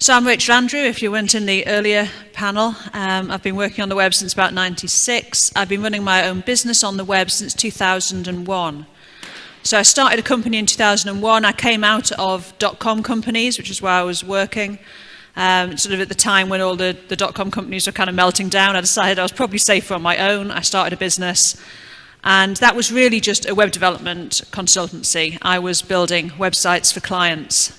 So I'm Rachel Andrew, if you weren't in the earlier panel. I've been working on the web since about '96. I've been running my own business on the web since 2001. So I started a company in 2001. I came out of dot-com companies, which is where I was working. Sort of at the time when all the dot-com companies were kind of melting down, I decided I was probably safer on my own. I started a business. And that was really just a web development consultancy. I was building websites for clients.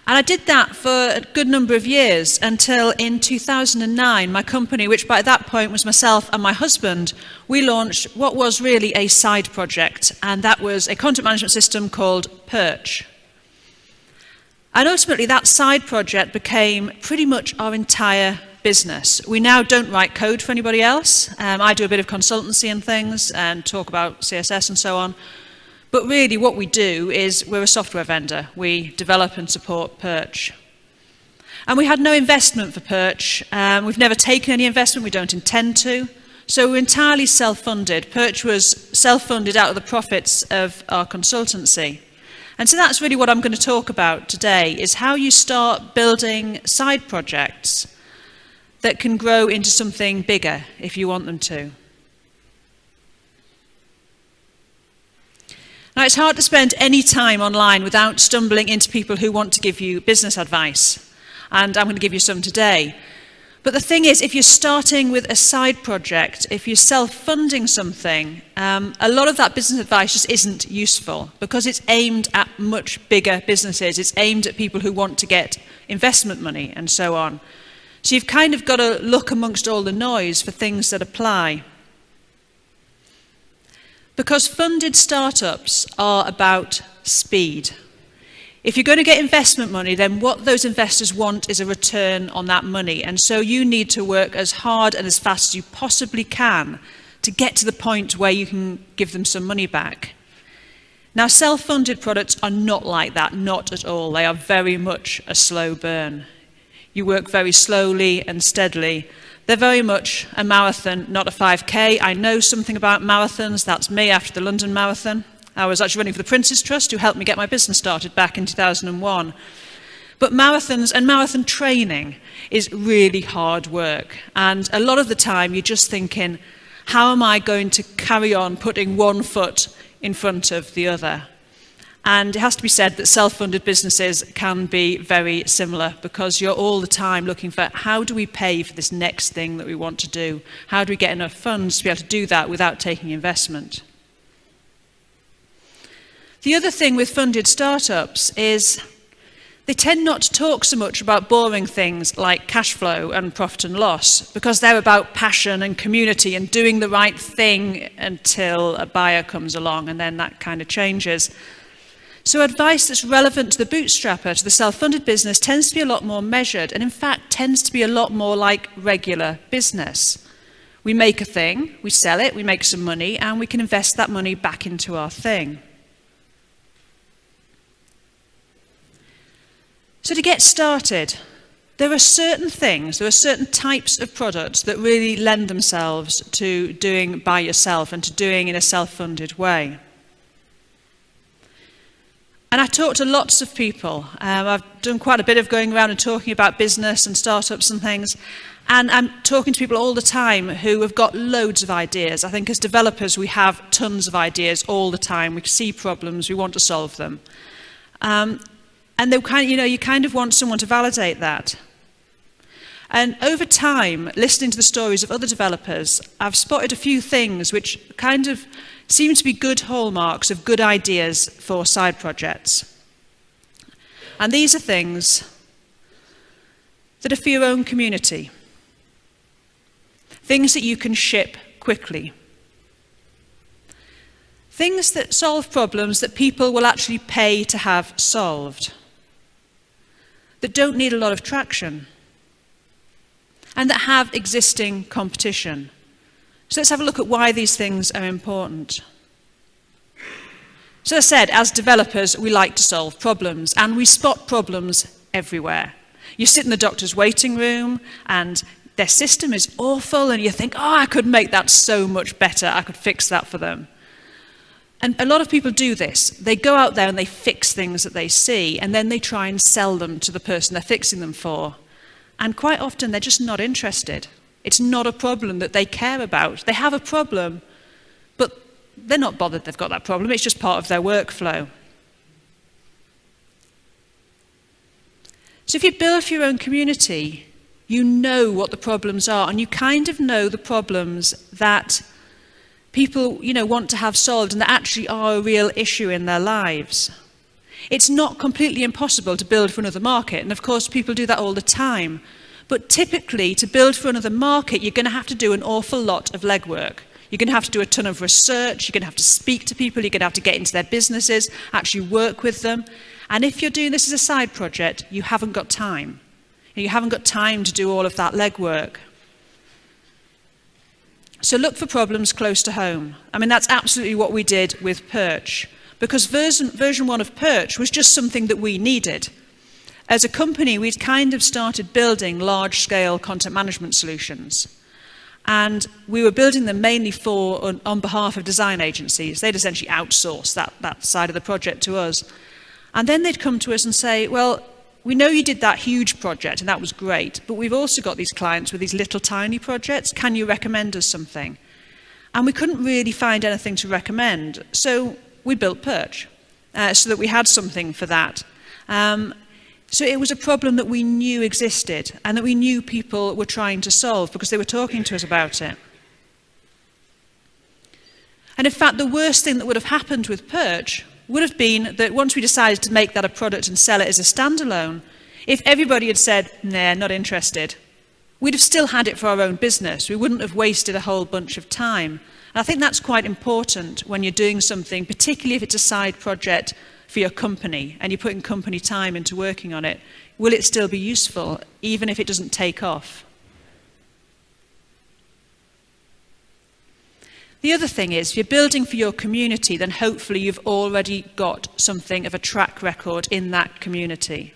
And I did that for a good number of years until in 2009, my company, which by that point was myself and my husband, we launched what was really a side project, and that was a content management system called Perch. And ultimately, that side project became pretty much our entire business. We now don't write code for anybody else. I do a bit of consultancy and things and talk about CSS and so on. But really what we do is we're a software vendor. We develop and support Perch. And we had no investment for Perch. We've never taken any investment. We don't intend to. So we're entirely self-funded. Perch was self-funded out of the profits of our consultancy. And so that's really what I'm going to talk about today, is how you start building side projects that can grow into something bigger if you want them to. Now, it's hard to spend any time online without stumbling into people who want to give you business advice, and I'm going to give you some today. But the thing is, if you're starting with a side project, if you're self-funding something, a lot of that business advice just isn't useful because it's aimed at much bigger businesses. It's aimed at people who want to get investment money and so on. So you've kind of got to look amongst all the noise for things that apply. Because funded startups are about speed. If you're going to get investment money, then what those investors want is a return on that money. And so you need to work as hard and as fast as you possibly can to get to the point where you can give them some money back. Now, self-funded products are not like that, not at all. They are very much a slow burn. You work very slowly and steadily. They're very much a marathon, not a 5K. I know something about marathons. That's me after the London Marathon. I was actually running for the Prince's Trust, who helped me get my business started back in 2001. But marathons and marathon training is really hard work. And a lot of the time, you're just thinking, how am I going to carry on putting one foot in front of the other? And it has to be said that self-funded businesses can be very similar because you're all the time looking for how do we pay for this next thing that we want to do? How do we get enough funds to be able to do that without taking investment? The other thing with funded startups is they tend not to talk so much about boring things like cash flow and profit and loss because they're about passion and community and doing the right thing until a buyer comes along, and then that kind of changes. So advice that's relevant to the bootstrapper, to the self-funded business, tends to be a lot more measured and in fact tends to be a lot more like regular business. We make a thing, we sell it, we make some money, and we can invest that money back into our thing. So to get started, there are certain things, there are certain types of products that really lend themselves to doing by yourself and to doing in a self-funded way. And I talk to lots of people. I've done quite a bit of going around and talking about business and startups and things. And I'm talking to people all the time who have got loads of ideas. I think as developers, we have tons of ideas all the time. We see problems, we want to solve them. And they you kind of want someone to validate that. And over time, listening to the stories of other developers, I've spotted a few things which kind of seem to be good hallmarks of good ideas for side projects. And these are things that are for your own community. Things that you can ship quickly. Things that solve problems that people will actually pay to have solved. That don't need a lot of traction. And that have existing competition. So let's have a look at why these things are important. So as I said, as developers, we like to solve problems, and we spot problems everywhere. You sit in the doctor's waiting room, and their system is awful, and you think, oh, I could make that so much better, I could fix that for them. And a lot of people do this. They go out there and they fix things that they see, and then they try and sell them to the person they're fixing them for. And quite often they're just not interested. It's not a problem that they care about. They have a problem, but they're not bothered they've got that problem. It's just part of their workflow. So if you build for your own community, you know what the problems are, and you kind of know the problems that people, want to have solved and that actually are a real issue in their lives. It's not completely impossible to build for another market, and of course people do that all the time. But typically, to build for another market, you're going to have to do an awful lot of legwork. You're going to have to do a ton of research, you're going to have to speak to people, you're going to have to get into their businesses, actually work with them. And if you're doing this as a side project, you haven't got time. You haven't got time to do all of that legwork. So look for problems close to home. I mean, that's absolutely what we did with Perch, because version 1 of Perch was just something that we needed. As a company, we'd kind of started building large-scale content management solutions. And we were building them mainly on behalf of design agencies. They'd essentially outsource that side of the project to us. And then they'd come to us and say, well, we know you did that huge project and that was great, but we've also got these clients with these little tiny projects. Can you recommend us something? And we couldn't really find anything to recommend. So we built Perch so that we had something for that. So it was a problem that we knew existed and that we knew people were trying to solve because they were talking to us about it. And in fact, the worst thing that would have happened with Perch would have been that once we decided to make that a product and sell it as a standalone, if everybody had said, nah, not interested, we'd have still had it for our own business. We wouldn't have wasted a whole bunch of time. And I think that's quite important when you're doing something, particularly if it's a side project for your company and you're putting company time into working on it. Will it still be useful, even if it doesn't take off? The other thing is, if you're building for your community, then hopefully you've already got something of a track record in that community.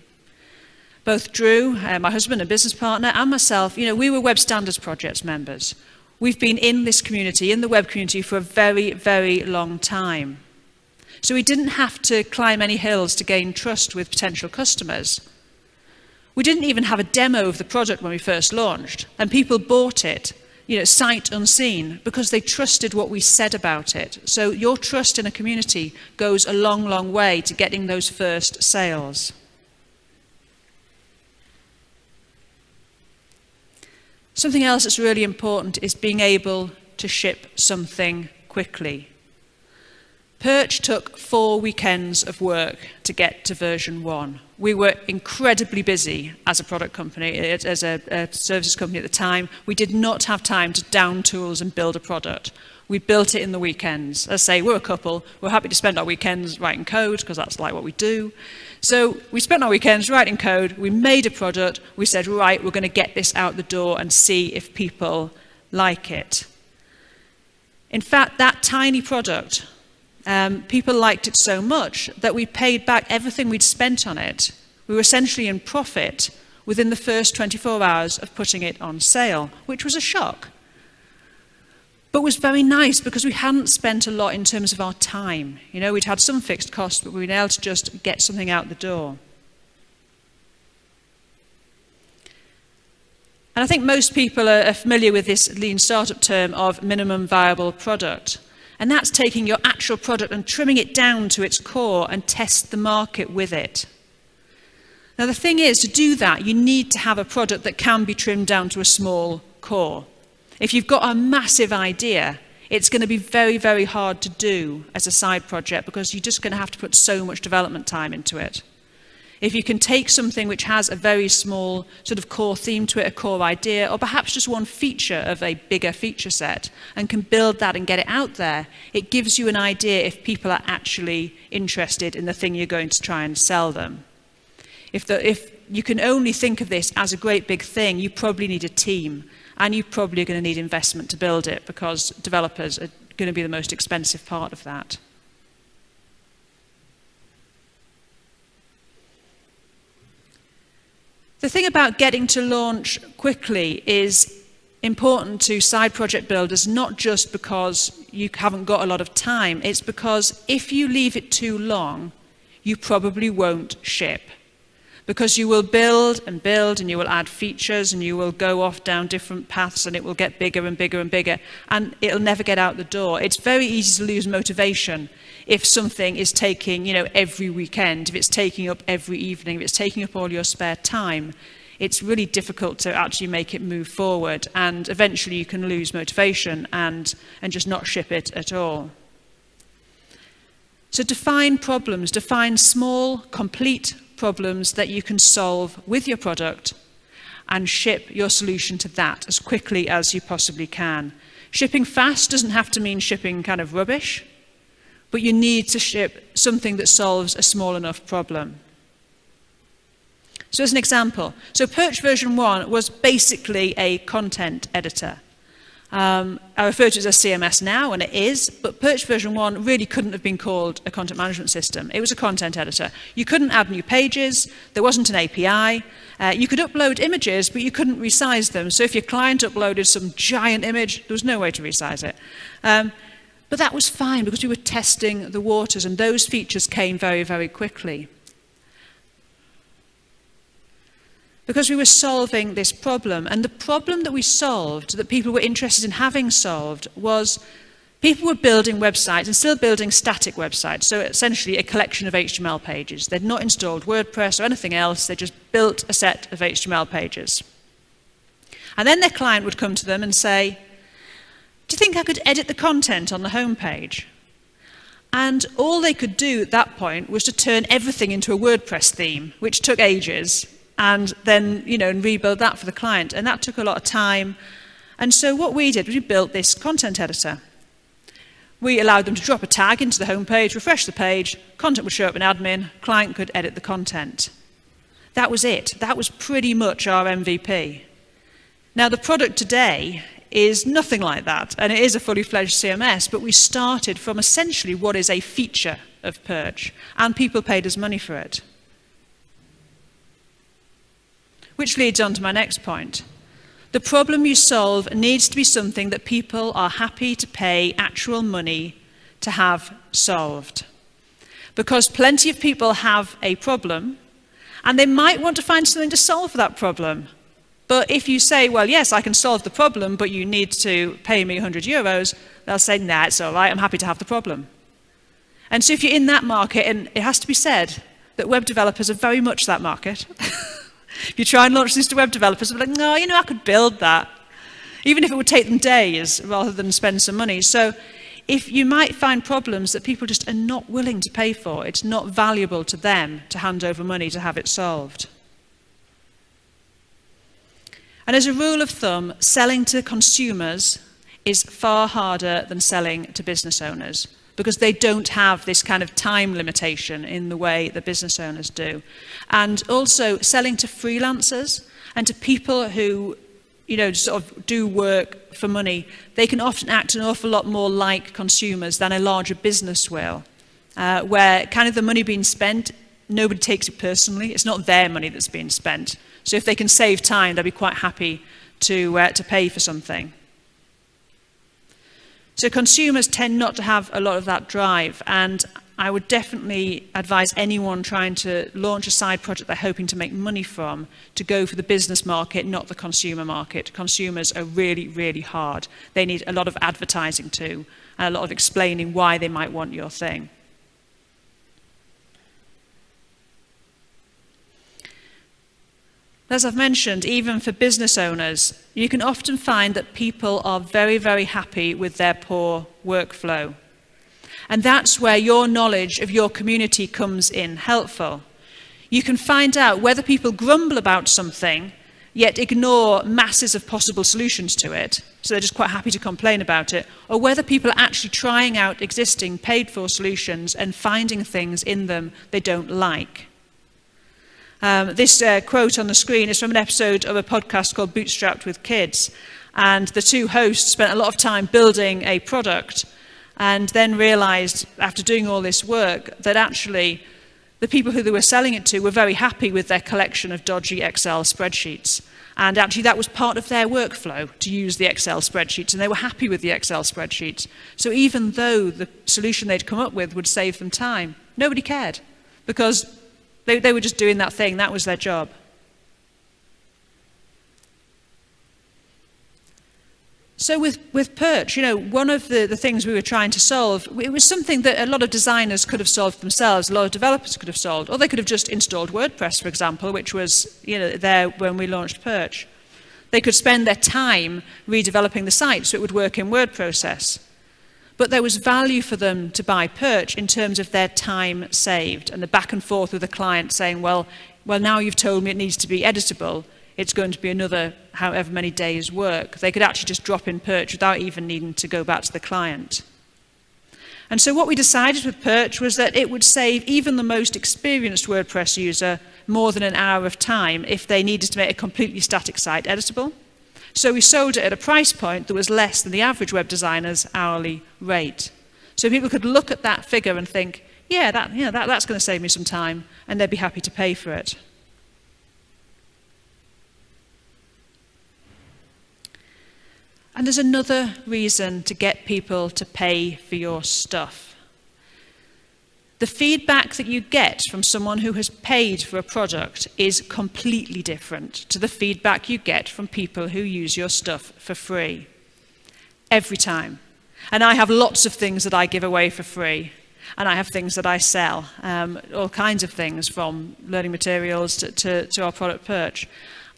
Both Drew, my husband and business partner, and myself, we were Web Standards Projects members. We've been in this community, in the web community, for a very, very long time. So we didn't have to climb any hills to gain trust with potential customers. We didn't even have a demo of the product when we first launched, and people bought it, sight unseen, because they trusted what we said about it. So your trust in a community goes a long, long way to getting those first sales. Something else that's really important is being able to ship something quickly. Perch took 4 weekends of work to get to version 1. We were incredibly busy as a product company, as a services company at the time. We did not have time to down tools and build a product. We built it in the weekends. As I say, we're a couple. We're happy to spend our weekends writing code because that's like what we do. So we spent our weekends writing code. We made a product. We said, right, we're going to get this out the door and see if people like it. In fact, that tiny product, people liked it so much that we paid back everything we'd spent on it. We were essentially in profit within the first 24 hours of putting it on sale, which was a shock. But was very nice because we hadn't spent a lot in terms of our time. We'd had some fixed costs, but we'd been able to just get something out the door. And I think most people are familiar with this lean startup term of minimum viable product. And that's taking your actual product and trimming it down to its core and test the market with it. Now the thing is, to do that, you need to have a product that can be trimmed down to a small core. If you've got a massive idea, it's going to be very, very hard to do as a side project because you're just going to have to put so much development time into it. If you can take something which has a very small sort of core theme to it, a core idea, or perhaps just one feature of a bigger feature set, and can build that and get it out there, it gives you an idea if people are actually interested in the thing you're going to try and sell them. If you can only think of this as a great big thing, you probably need a team, and you probably are going to need investment to build it because developers are going to be the most expensive part of that. The thing about getting to launch quickly is important to side project builders, not just because you haven't got a lot of time, it's because if you leave it too long, you probably won't ship. Because you will build and you will add features and you will go off down different paths and it will get bigger and bigger and bigger and it'll never get out the door. It's very easy to lose motivation if something is taking, every weekend, if it's taking up every evening, if it's taking up all your spare time. It's really difficult to actually make it move forward, and eventually you can lose motivation and just not ship it at all. So define problems, define small, complete problems that you can solve with your product and ship your solution to that as quickly as you possibly can. Shipping fast doesn't have to mean shipping kind of rubbish, but you need to ship something that solves a small enough problem. So as an example, Perch version 1 was basically a content editor. I refer to it as CMS now, and it is, but Perch version 1 really couldn't have been called a content management system. It was a content editor. You couldn't add new pages, there wasn't an API, you could upload images, but you couldn't resize them. So if your client uploaded some giant image, there was no way to resize it. But that was fine because we were testing the waters, and those features came very, very quickly. Because we were solving this problem, and the problem that we solved, that people were interested in having solved, was people were building websites and still building static websites, so essentially a collection of HTML pages. They'd not installed WordPress or anything else, they just built a set of HTML pages. And then their client would come to them and say, do you think I could edit the content on the home page? And all they could do at that point was to turn everything into a WordPress theme, which took ages, and then, and rebuild that for the client. And that took a lot of time. And so what we did was we built this content editor. We allowed them to drop a tag into the homepage, refresh the page, content would show up in admin, client could edit the content. That was it. That was pretty much our MVP. Now, the product today is nothing like that, and it is a fully fledged CMS, but we started from essentially what is a feature of Perch, and people paid us money for it. Which leads on to my next point. The problem you solve needs to be something that people are happy to pay actual money to have solved. Because plenty of people have a problem, and they might want to find something to solve that problem. But if you say, well, yes, I can solve the problem, but you need to pay me €100, they'll say, nah, it's all right, I'm happy to have the problem. And so if you're in that market, and it has to be said that web developers are very much that market. If you try and launch this to web developers, they're like, no, I could build that. Even if it would take them days rather than spend some money. So if you might find problems that people just are not willing to pay for, it's not valuable to them to hand over money to have it solved. And as a rule of thumb, selling to consumers is far harder than selling to business owners, because they don't have this kind of time limitation in the way that business owners do. And also selling to freelancers and to people who, sort of do work for money, they can often act an awful lot more like consumers than a larger business will, where kind of the money being spent, nobody takes it personally. It's not their money that's being spent. So if they can save time, they'll be quite happy to pay for something. So consumers tend not to have a lot of that drive, and I would definitely advise anyone trying to launch a side project they're hoping to make money from to go for the business market, not the consumer market. Consumers are really, really hard. They need a lot of advertising too, and a lot of explaining why they might want your thing. As I've mentioned, even for business owners, you can often find that people are very, very happy with their poor workflow. And that's where your knowledge of your community comes in helpful. You can find out whether people grumble about something, yet ignore masses of possible solutions to it, so they're just quite happy to complain about it, or whether people are actually trying out existing paid-for solutions and finding things in them they don't like. This quote on the screen is from an episode of a podcast called Bootstrapped with Kids. And the two hosts spent a lot of time building a product and then realized, after doing all this work, that actually the people who they were selling it to were very happy with their collection of dodgy Excel spreadsheets. And actually that was part of their workflow to use the Excel spreadsheets, and they were happy with the Excel spreadsheets. So even though the solution they'd come up with would save them time, nobody cared, because they were just doing that thing, that was their job. So with Perch, one of the things we were trying to solve, it was something that a lot of designers could have solved themselves, a lot of developers could have solved, or they could have just installed WordPress, for example, which was there when we launched Perch. They could spend their time redeveloping the site so it would work in word process. But there was value for them to buy Perch in terms of their time saved and the back and forth with the client saying, well, now you've told me it needs to be editable, it's going to be another however many days work. They could actually just drop in Perch without even needing to go back to the client. And so what we decided with Perch was that it would save even the most experienced WordPress user more than an hour of time if they needed to make a completely static site editable. So we sold it at a price point that was less than the average web designer's hourly rate. So people could look at that figure and think, that's going to save me some time, and they'd be happy to pay for it. And there's another reason to get people to pay for your stuff. The feedback that you get from someone who has paid for a product is completely different to the feedback you get from people who use your stuff for free. Every time. And I have lots of things that I give away for free. And I have things that I sell, all kinds of things, from learning materials to our product Perch.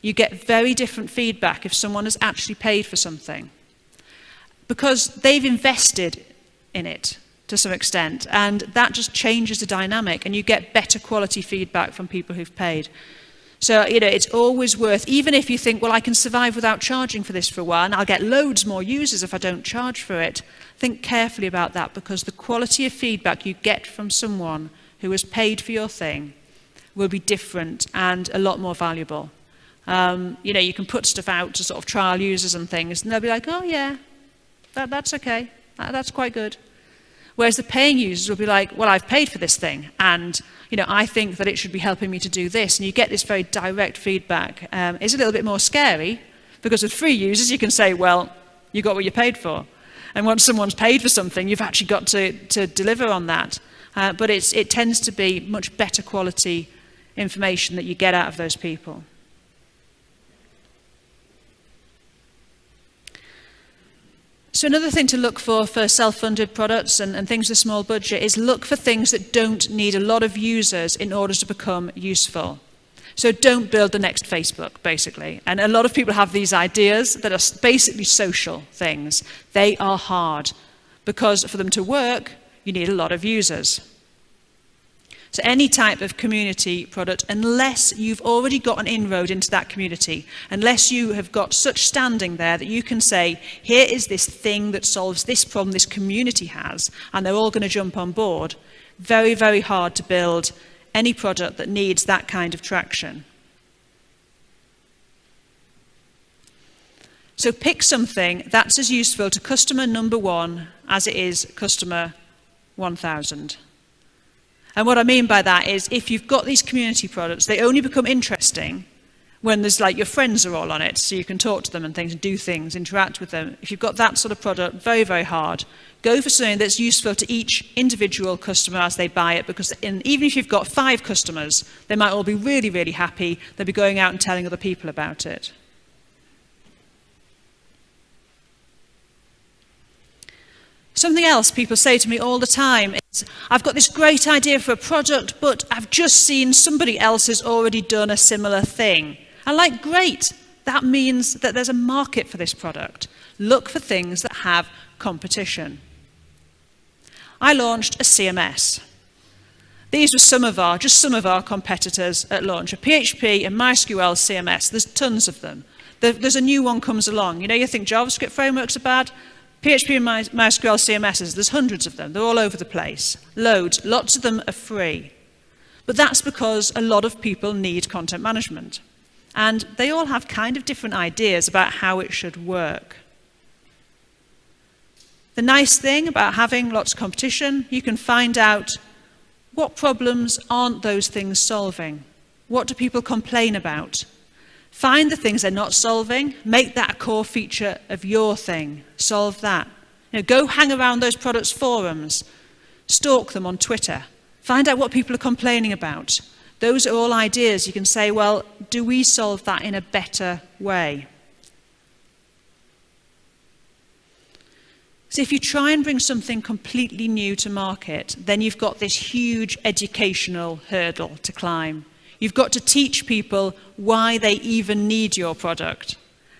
You get very different feedback if someone has actually paid for something, because they've invested in it to some extent, and that just changes the dynamic, and you get better quality feedback from people who've paid. So, it's always worth, even if you think, well, I can survive without charging for this for a while, and I'll get loads more users if I don't charge for it, think carefully about that, because the quality of feedback you get from someone who has paid for your thing will be different and a lot more valuable. You can put stuff out to sort of trial users and things, and they'll be like, oh yeah, that's okay, that's quite good. Whereas the paying users will be like, well, I've paid for this thing, and I think that it should be helping me to do this, and you get this very direct feedback. It's a little bit more scary, because with free users you can say, well, you got what you paid for. And once someone's paid for something, you've actually got to deliver on that. But it tends to be much better quality information that you get out of those people. So another thing to look for self-funded products and things with a small budget is look for things that don't need a lot of users in order to become useful. So don't build the next Facebook, basically. And a lot of people have these ideas that are basically social things. They are hard, because for them to work, you need a lot of users. So any type of community product, unless you've already got an inroad into that community, unless you have got such standing there that you can say, here is this thing that solves this problem this community has, and they're all going to jump on board, very, very hard to build any product that needs that kind of traction. So pick something that's as useful to customer number 1 as it is customer 1,000. And what I mean by that is, if you've got these community products, they only become interesting when there's like your friends are all on it, so you can talk to them and things, and do things, interact with them. If you've got that sort of product, very, very hard. Go for something that's useful to each individual customer as they buy it, because even if you've got 5 customers, they might all be really, really happy. They'll be going out and telling other people about it. Something else people say to me all the time is, I've got this great idea for a product, but I've just seen somebody else has already done a similar thing. I'm like, great, that means that there's a market for this product. Look for things that have competition. I launched a CMS. These were just some of our competitors at launch, a PHP and MySQL CMS. There's tons of them. There's a new one comes along. You think JavaScript frameworks are bad? PHP and MySQL CMSs, there's hundreds of them. They're all over the place. Loads. Lots of them are free. But that's because a lot of people need content management. And they all have kind of different ideas about how it should work. The nice thing about having lots of competition, you can find out what problems aren't those things solving. What do people complain about? Find the things they're not solving, make that a core feature of your thing, solve that. Go hang around those products forums, stalk them on Twitter, find out what people are complaining about. Those are all ideas you can say, well, do we solve that in a better way? So if you try and bring something completely new to market, then you've got this huge educational hurdle to climb. You've got to teach people why they even need your product.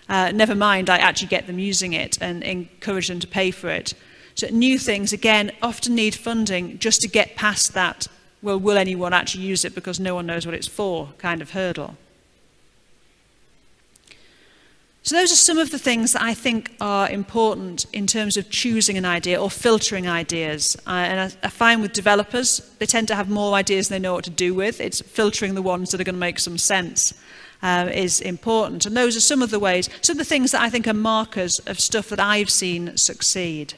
Never mind, I actually get them using it and encourage them to pay for it. So new things, again, often need funding just to get past that, well, will anyone actually use it because no one knows what it's for kind of hurdle. So those are some of the things that I think are important in terms of choosing an idea or filtering ideas. And I find with developers, they tend to have more ideas than they know what to do with. It's filtering the ones that are going to make some sense is important. And those are some of the ways, some of the things that I think are markers of stuff that I've seen succeed.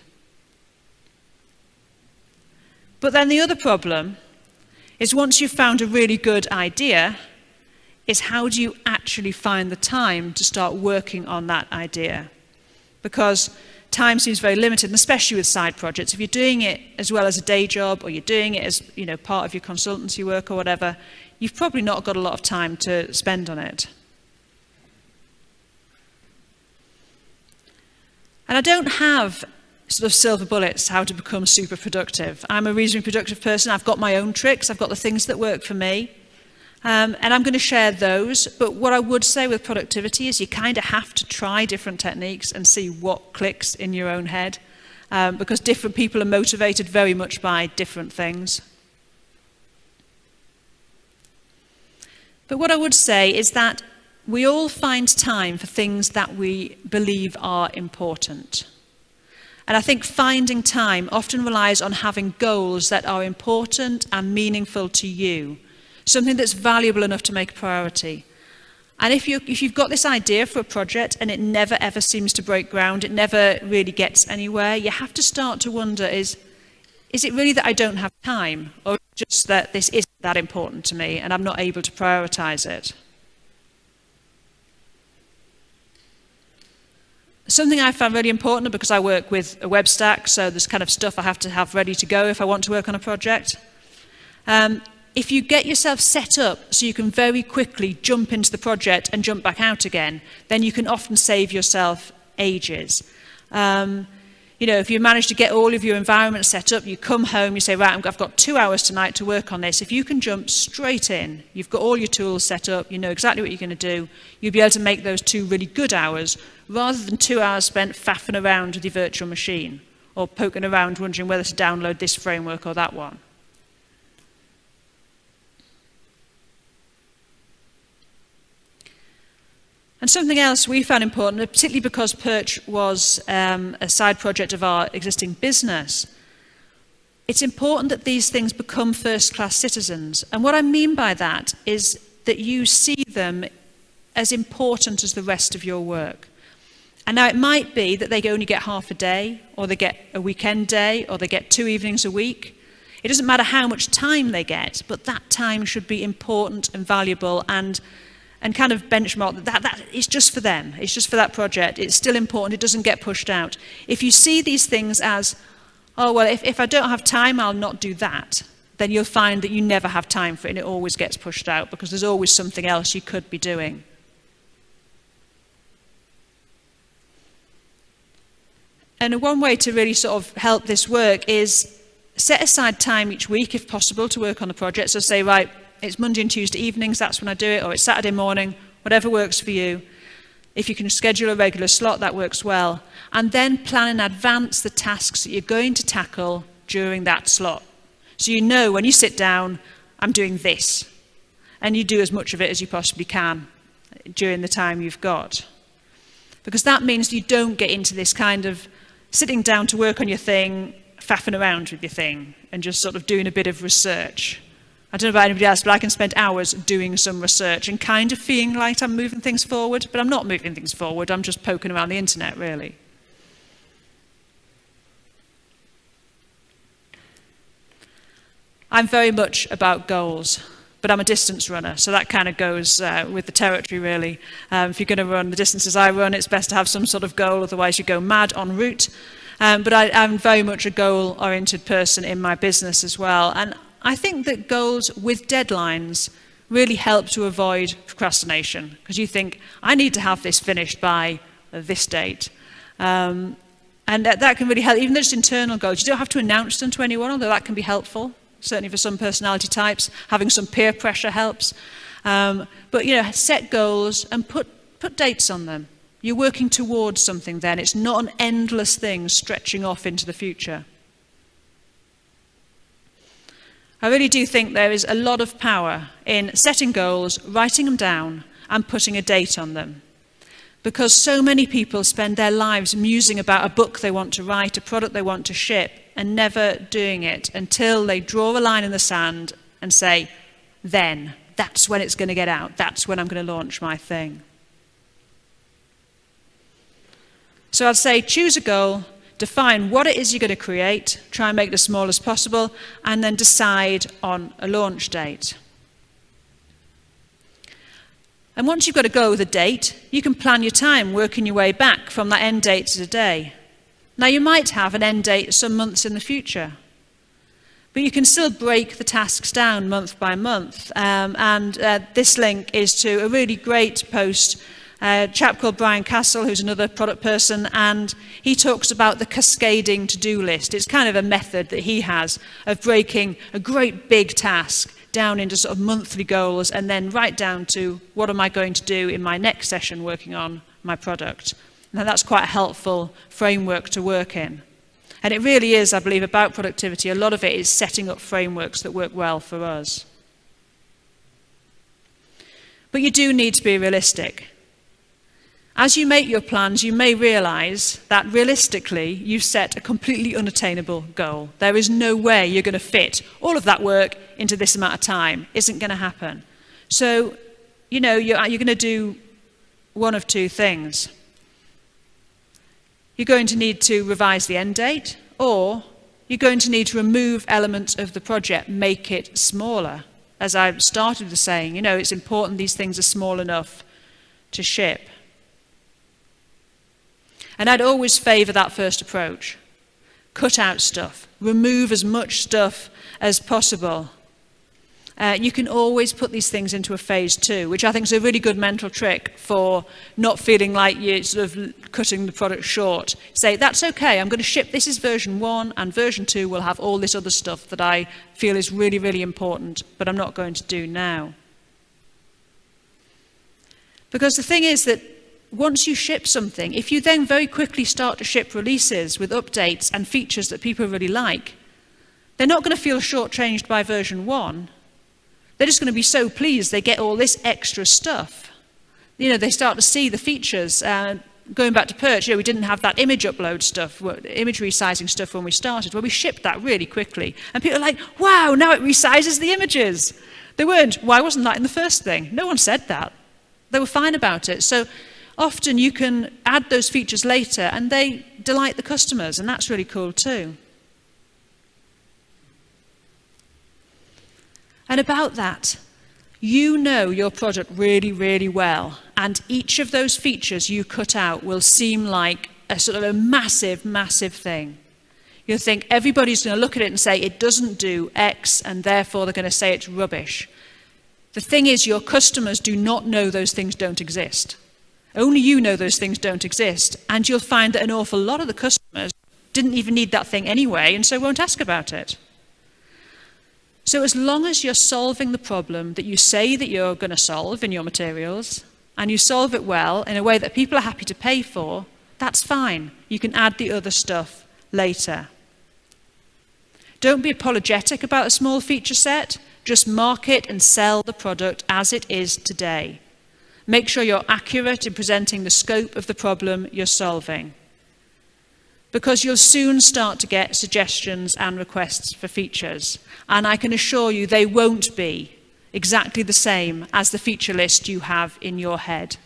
But then the other problem is once you've found a really good idea, is how do you actually find the time to start working on that idea? Because time seems very limited, and especially with side projects. If you're doing it as well as a day job, or you're doing it as part of your consultancy work or whatever, you've probably not got a lot of time to spend on it. And I don't have sort of silver bullets how to become super productive. I'm a reasonably productive person. I've got my own tricks. I've got the things that work for me. And I'm going to share those, but what I would say with productivity is you kind of have to try different techniques and see what clicks in your own head, because different people are motivated very much by different things. But what I would say is that we all find time for things that we believe are important. And I think finding time often relies on having goals that are important and meaningful to you. Something that's valuable enough to make a priority. And if you've got this idea for a project and it never ever seems to break ground, it never really gets anywhere, you have to start to wonder, is it really that I don't have time? Or just that this isn't that important to me and I'm not able to prioritize it? Something I found really important, because I work with a web stack, so there's kind of stuff I have to have ready to go if I want to work on a project. If you get yourself set up so you can very quickly jump into the project and jump back out again, then you can often save yourself ages. If you manage to get all of your environment set up, you come home, you say, right, I've got 2 hours tonight to work on this. If you can jump straight in, you've got all your tools set up, you know exactly what you're going to do, you'll be able to make those 2 really good hours, rather than 2 hours spent faffing around with your virtual machine, or poking around wondering whether to download this framework or that one. And something else we found important, particularly because Perch was a side project of our existing business, it's important that these things become first-class citizens. And what I mean by that is that you see them as important as the rest of your work. And now it might be that they only get half a day, or they get a weekend day, or they get 2 evenings a week. It doesn't matter how much time they get, but that time should be important and valuable, and kind of benchmark that it's just for them, it's just for that project, it's still important, it doesn't get pushed out. If you see these things as, oh, well, if I don't have time, I'll not do that, then you'll find that you never have time for it and it always gets pushed out because there's always something else you could be doing. And one way to really sort of help this work is set aside time each week, if possible, to work on the project. So say, right, it's Monday and Tuesday evenings, that's when I do it, or it's Saturday morning, whatever works for you. If you can schedule a regular slot, that works well. And then plan in advance the tasks that you're going to tackle during that slot. So you know when you sit down, I'm doing this. And you do as much of it as you possibly can during the time you've got. Because that means you don't get into this kind of sitting down to work on your thing, faffing around with your thing, and just sort of doing a bit of research. I don't know about anybody else, but I can spend hours doing some research and kind of feeling like I'm moving things forward, but I'm not moving things forward, I'm just poking around the internet, really. I'm very much about goals. but I'm a distance runner, so that kind of goes with the territory, really. If you're going to run the distances I run, it's best to have some sort of goal, otherwise you go mad en route. But I'm very much a goal-oriented person in my business as well. And I think that goals with deadlines really help to avoid procrastination, because you think, I need to have this finished by this date. And that can really help, even though it's internal goals. You don't have to announce them to anyone, although that can be helpful. Certainly for some personality types, having some peer pressure helps. But set goals and put dates on them. You're working towards something then. It's not an endless thing stretching off into the future. I really do think there is a lot of power in setting goals, writing them down, and putting a date on them. Because so many people spend their lives musing about a book they want to write, a product they want to ship, and never doing it until they draw a line in the sand and say, then, that's when it's going to get out, that's when I'm going to launch my thing. So I'd say choose a goal, define what it is you're going to create, try and make it as small as possible, and then decide on a launch date. And once you've got a goal with a date, you can plan your time, working your way back from that end date to the day. Now, you might have an end date some months in the future, but you can still break the tasks down month by month. This link is to a really great post, a chap called Brian Castle, who's another product person, and he talks about the cascading to-do list. It's kind of a method that he has of breaking a great big task down into sort of monthly goals, and then right down to what am I going to do in my next session working on my product. Now that's quite a helpful framework to work in. And it really is, I believe, about productivity. A lot of it is setting up frameworks that work well for us. But you do need to be realistic. As you make your plans, you may realize that realistically, you've set a completely unattainable goal. There is no way you're going to fit all of that work into this amount of time. It isn't going to happen. So, you're going to do one of two things. You're going to need to revise the end date, or you're going to need to remove elements of the project, make it smaller. As I started with saying, it's important these things are small enough to ship. And I'd always favor that first approach. Cut out stuff. Remove as much stuff as possible. You can always put these things into a phase 2, which I think is a really good mental trick for not feeling like you're sort of cutting the product short. Say, that's okay, I'm going to ship, this is version 1, and version 2 will have all this other stuff that I feel is really, really important, but I'm not going to do now. Because the thing is that once you ship something, if you then very quickly start to ship releases with updates and features that people really like, they're not going to feel shortchanged by version 1. They're just going to be so pleased they get all this extra stuff. They start to see the features. Going back to Perch, we didn't have that image upload stuff, image resizing stuff when we started. Well, we shipped that really quickly. And people are like, wow, now it resizes the images. They weren't, why wasn't that in the first thing? No one said that. They were fine about it. So often you can add those features later and they delight the customers, and that's really cool too. And about that, you know your product really, really well, and each of those features you cut out will seem like a sort of a massive, massive thing. You'll think everybody's going to look at it and say it doesn't do X, and therefore they're going to say it's rubbish. The thing is, your customers do not know those things don't exist. Only you know those things don't exist, and you'll find that an awful lot of the customers didn't even need that thing anyway, and so won't ask about it. So as long as you're solving the problem that you say that you're going to solve in your materials, and you solve it well in a way that people are happy to pay for, that's fine. You can add the other stuff later. Don't be apologetic about a small feature set. Just market and sell the product as it is today. Make sure you're accurate in presenting the scope of the problem you're solving, because you'll soon start to get suggestions and requests for features. And I can assure you they won't be exactly the same as the feature list you have in your head.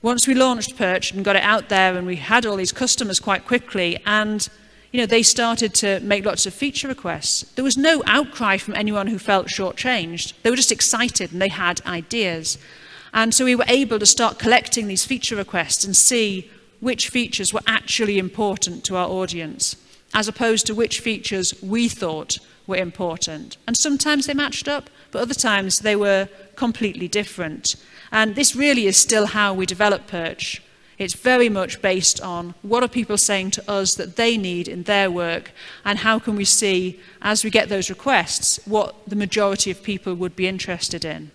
Once we launched Perch and got it out there and we had all these customers quite quickly, and they started to make lots of feature requests. There was no outcry from anyone who felt shortchanged. They were just excited and they had ideas. And so we were able to start collecting these feature requests and see which features were actually important to our audience, as opposed to which features we thought were important. And sometimes they matched up, but other times they were completely different. And this really is still how we develop Perch. It's very much based on what are people saying to us that they need in their work, and how can we see, as we get those requests, what the majority of people would be interested in.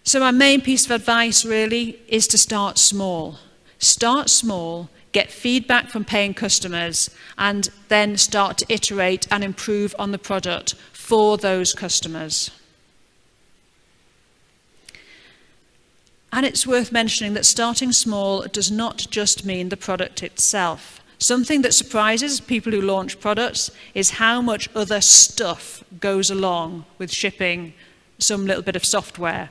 So my main piece of advice really is to start small. Start small, get feedback from paying customers, and then start to iterate and improve on the product for those customers. And it's worth mentioning that starting small does not just mean the product itself. Something that surprises people who launch products is how much other stuff goes along with shipping some little bit of software.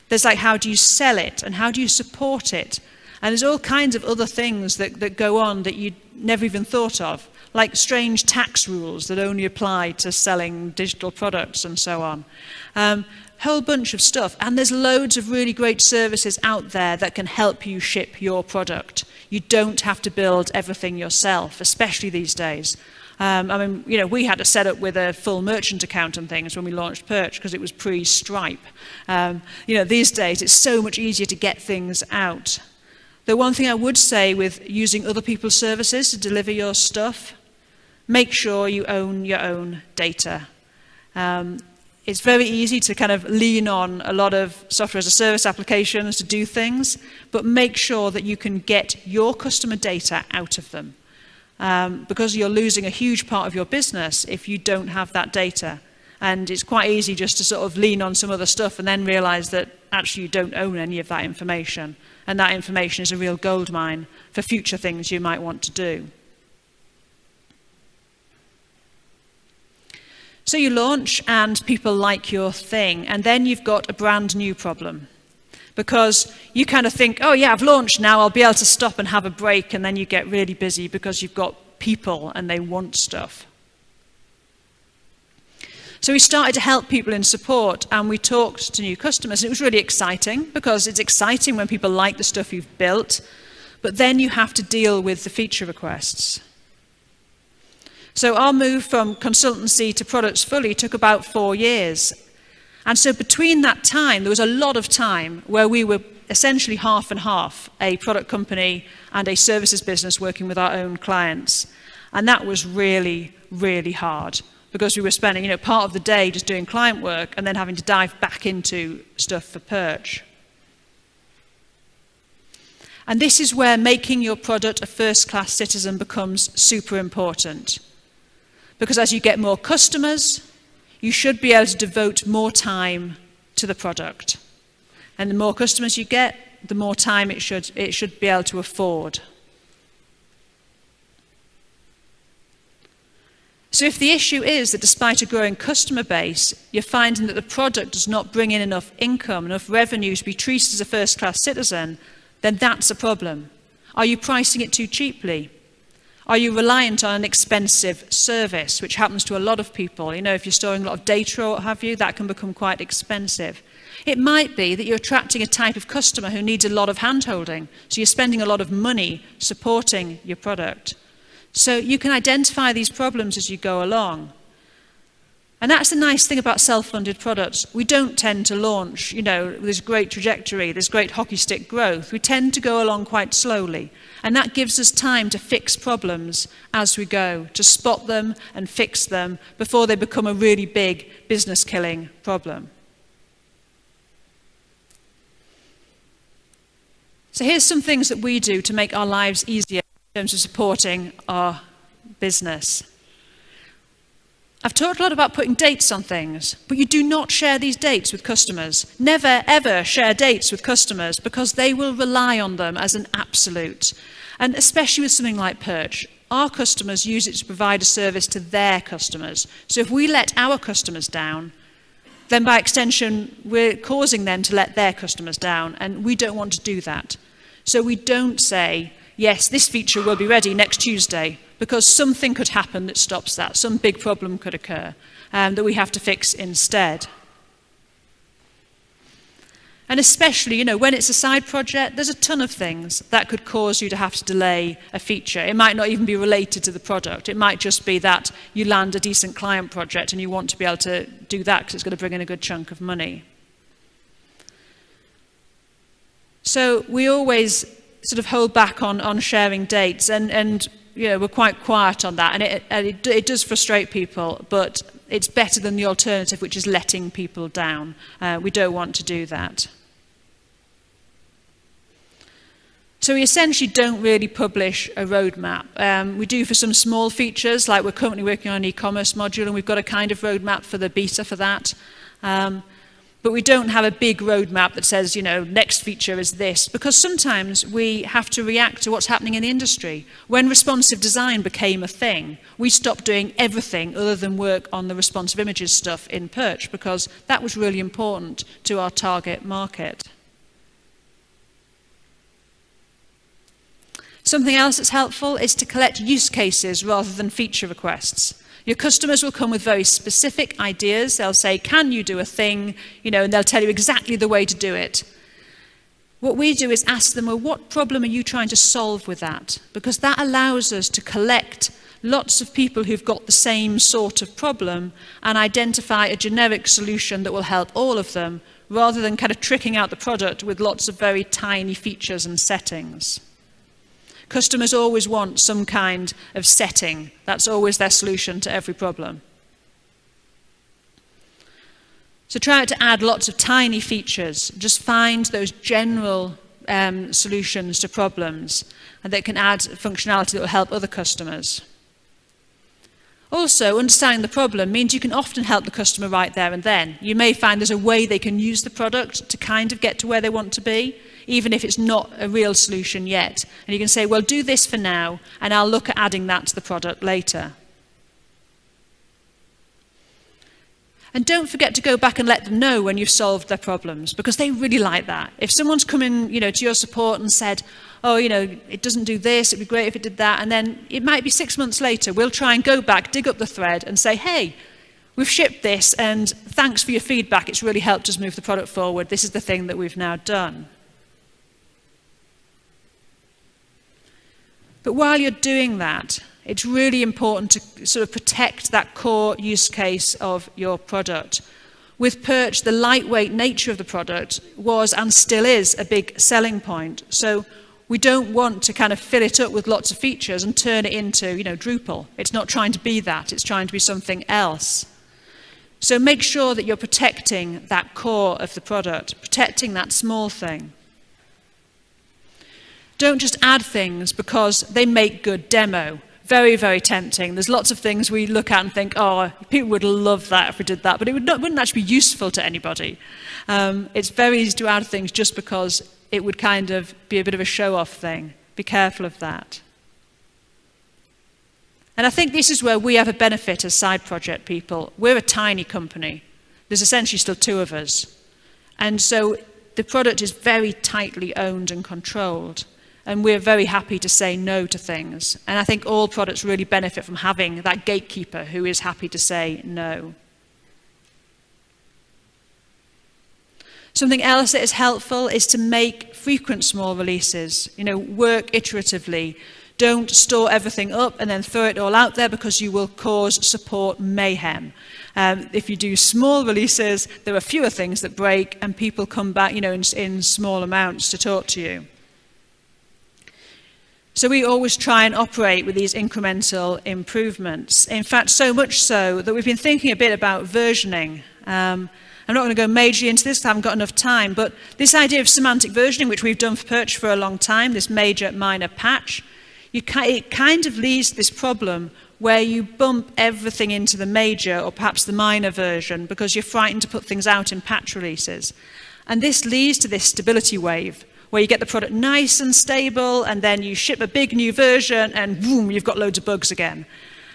There's like, how do you sell it and how do you support it? And there's all kinds of other things that go on that you never even thought of, like strange tax rules that only apply to selling digital products and so on. Whole bunch of stuff. And there's loads of really great services out there that can help you ship your product. You don't have to build everything yourself, especially these days. We had to set up with a full merchant account and things when we launched Perch because it was pre-Stripe. These days it's so much easier to get things out. The one thing I would say with using other people's services to deliver your stuff, make sure you own your own data. It's very easy to kind of lean on a lot of software as a service applications to do things, but make sure that you can get your customer data out of them. Because you're losing a huge part of your business if you don't have that data. And it's quite easy just to sort of lean on some other stuff and then realize that actually you don't own any of that information. And that information is a real goldmine for future things you might want to do. So you launch and people like your thing, and then you've got a brand new problem. Because you kind of think, oh yeah, I've launched now, I'll be able to stop and have a break, and then you get really busy because you've got people and they want stuff. So we started to help people in support, and we talked to new customers. It was really exciting, because it's exciting when people like the stuff you've built, but then you have to deal with the feature requests. So our move from consultancy to products fully took about 4 years. And so between that time, there was a lot of time where we were essentially half and half, a product company and a services business working with our own clients. And that was really, really hard, because we were spending part of the day just doing client work and then having to dive back into stuff for Perch. And this is where making your product a first-class citizen becomes super important. Because as you get more customers, you should be able to devote more time to the product. And the more customers you get, the more time it should be able to afford. So if the issue is that despite a growing customer base, you're finding that the product does not bring in enough income, enough revenue to be treated as a first-class citizen, then that's a problem. Are you pricing it too cheaply? Are you reliant on an expensive service, which happens to a lot of people? If you're storing a lot of data or what have you, that can become quite expensive. It might be that you're attracting a type of customer who needs a lot of hand-holding, so you're spending a lot of money supporting your product. So you can identify these problems as you go along. And that's the nice thing about self-funded products. We don't tend to launch, with this great trajectory, this great hockey stick growth. We tend to go along quite slowly. And that gives us time to fix problems as we go, to spot them and fix them before they become a really big business-killing problem. So here's some things that we do to make our lives easier in terms of supporting our business. I've talked a lot about putting dates on things, but you do not share these dates with customers. Never, ever share dates with customers, because they will rely on them as an absolute. And especially with something like Perch, our customers use it to provide a service to their customers. So if we let our customers down, then by extension, we're causing them to let their customers down, and we don't want to do that. So we don't say, yes, this feature will be ready next Tuesday, because something could happen that stops that. Some big problem could occur that we have to fix instead. And especially, when it's a side project, there's a ton of things that could cause you to have to delay a feature. It might not even be related to the product. It might just be that you land a decent client project and you want to be able to do that because it's going to bring in a good chunk of money. So we always sort of hold back on sharing dates, and we're quite quiet on that, and it does frustrate people, but it's better than the alternative, which is letting people down. We don't want to do that. So we essentially don't really publish a roadmap. We do for some small features, like we're currently working on an e-commerce module, and we've got a kind of roadmap for the beta for that. But we don't have a big roadmap that says, next feature is this, because sometimes we have to react to what's happening in the industry. When responsive design became a thing, we stopped doing everything other than work on the responsive images stuff in Perch, because that was really important to our target market. Something else that's helpful is to collect use cases rather than feature requests. Your customers will come with very specific ideas. They'll say, can you do a thing? And they'll tell you exactly the way to do it. What we do is ask them, well, what problem are you trying to solve with that? Because that allows us to collect lots of people who've got the same sort of problem and identify a generic solution that will help all of them, rather than kind of tricking out the product with lots of very tiny features and settings. Customers always want some kind of setting. That's always their solution to every problem. So try to add lots of tiny features. Just find those general solutions to problems, and that can add functionality that will help other customers. Also, understanding the problem means you can often help the customer right there and then. You may find there's a way they can use the product to kind of get to where they want to be, even if it's not a real solution yet. And you can say, well, do this for now, and I'll look at adding that to the product later. And don't forget to go back and let them know when you've solved their problems, because they really like that. If someone's come in, to your support and said, oh, it doesn't do this, it'd be great if it did that, and then it might be 6 months later, we'll try and go back, dig up the thread and say, hey, we've shipped this, and thanks for your feedback, it's really helped us move the product forward. This is the thing that we've now done. But while you're doing that, it's really important to sort of protect that core use case of your product. With Perch, the lightweight nature of the product was and still is a big selling point. So we don't want to kind of fill it up with lots of features and turn it into, Drupal. It's not trying to be that. It's trying to be something else. So make sure that you're protecting that core of the product, protecting that small thing. Don't just add things because they make good demo. Very, very tempting. There's lots of things we look at and think, oh, people would love that if we did that, but it wouldn't actually be useful to anybody. It's very easy to add things just because it would kind of be a bit of a show-off thing. Be careful of that. And I think this is where we have a benefit as side project people. We're a tiny company. There's essentially still 2 of us. And so the product is very tightly owned and controlled. And we're very happy to say no to things. And I think all products really benefit from having that gatekeeper who is happy to say no. Something else that is helpful is to make frequent small releases. Work iteratively. Don't store everything up and then throw it all out there, because you will cause support mayhem. If you do small releases, there are fewer things that break, and people come back, in small amounts to talk to you. So we always try and operate with these incremental improvements. In fact, so much so that we've been thinking a bit about versioning. I'm not going to go majorly into this because I haven't got enough time, but this idea of semantic versioning, which we've done for Perch for a long time, this major, minor, patch, it kind of leads to this problem where you bump everything into the major or perhaps the minor version because you're frightened to put things out in patch releases. And this leads to this stability wave, where you get the product nice and stable, and then you ship a big new version, and boom, you've got loads of bugs again.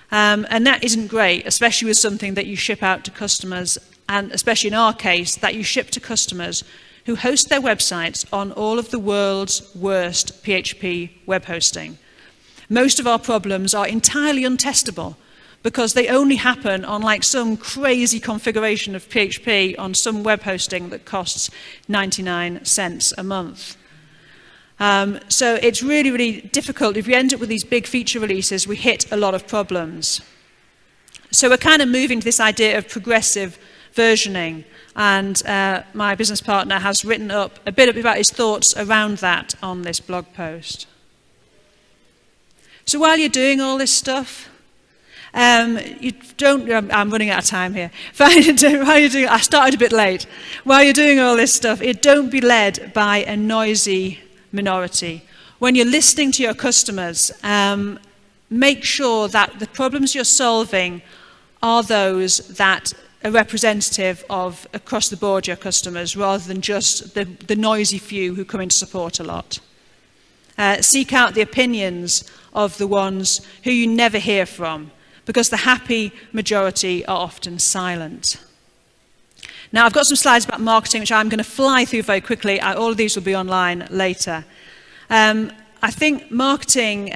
And that isn't great, especially with something that you ship out to customers, and especially in our case, that you ship to customers who host their websites on all of the world's worst PHP web hosting. Most of our problems are entirely untestable because they only happen on like some crazy configuration of PHP on some web hosting that costs 99 cents a month. So it's really, really difficult. If we end up with these big feature releases, we hit a lot of problems. So we're kind of moving to this idea of progressive versioning, and my business partner has written up a bit about his thoughts around that on this blog post. So while you're doing all this stuff, I'm running out of time here. While you're doing, I started a bit late. While you're doing all this stuff, don't be led by a noisy minority. When you're listening to your customers, make sure that the problems you're solving are those that are representative of across the board your customers, rather than just the noisy few who come in to support a lot. Seek out the opinions of the ones who you never hear from, because the happy majority are often silent. Now, I've got some slides about marketing, which I'm going to fly through very quickly. All of these will be online later. I think marketing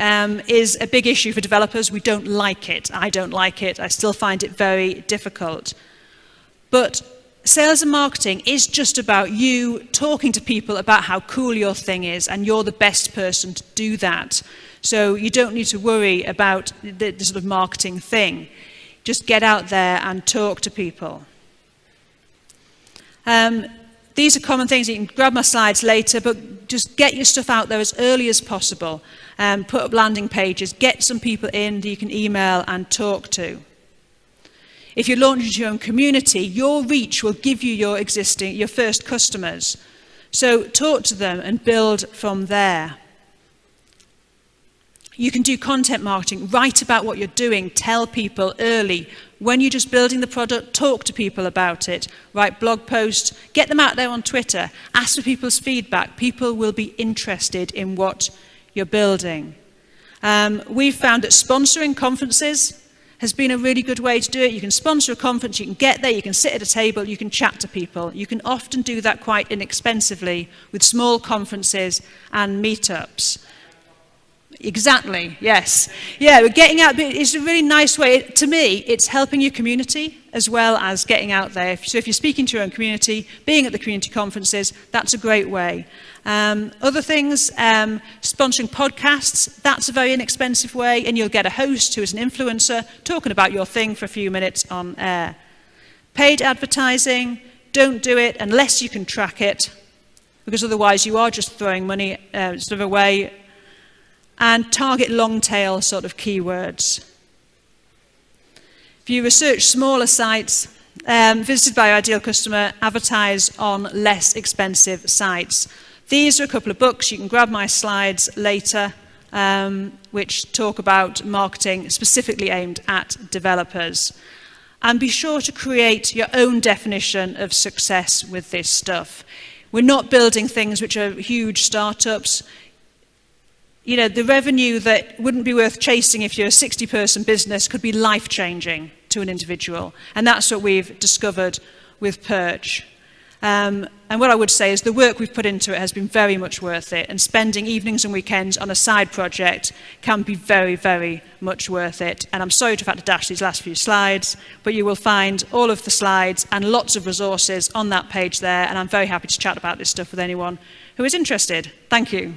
is a big issue for developers. We don't like it. I don't like it. I still find it very difficult. But sales and marketing is just about you talking to people about how cool your thing is, and you're the best person to do that. So you don't need to worry about the sort of marketing thing. Just get out there and talk to people. These are common things. You can grab my slides later, but just get your stuff out there as early as possible. Put up landing pages. Get some people in that you can email and talk to. If you're launching your own community, your reach will give you your first customers. So talk to them and build from there. You can do content marketing, write about what you're doing, tell people early. When you're just building the product, talk to people about it. Write blog posts, get them out there on Twitter, ask for people's feedback. People will be interested in what you're building. We've found that sponsoring conferences has been a really good way to do it. You can sponsor a conference, you can get there, you can sit at a table, you can chat to people. You can often do that quite inexpensively with small conferences and meetups. Exactly, yes. Yeah, we're getting out, it's a really nice way. To me, it's helping your community as well as getting out there. So if you're speaking to your own community, being at the community conferences, that's a great way. Other things, sponsoring podcasts, that's a very inexpensive way, and you'll get a host who is an influencer talking about your thing for a few minutes on air. Paid advertising, don't do it unless you can track it, because otherwise you are just throwing money sort of away. And target long tail sort of keywords. If you research smaller sites, visited by your ideal customer, advertise on less expensive sites. These are a couple of books. You can grab my slides later, which talk about marketing specifically aimed at developers. And be sure to create your own definition of success with this stuff. We're not building things which are huge startups. You know, the revenue that wouldn't be worth chasing if you're a 60-person business could be life-changing to an individual. And that's what we've discovered with Perch. And what I would say is the work we've put into it has been very much worth it. And spending evenings and weekends on a side project can be very, very much worth it. And I'm sorry to have had to dash these last few slides, but you will find all of the slides and lots of resources on that page there. And I'm very happy to chat about this stuff with anyone who is interested. Thank you.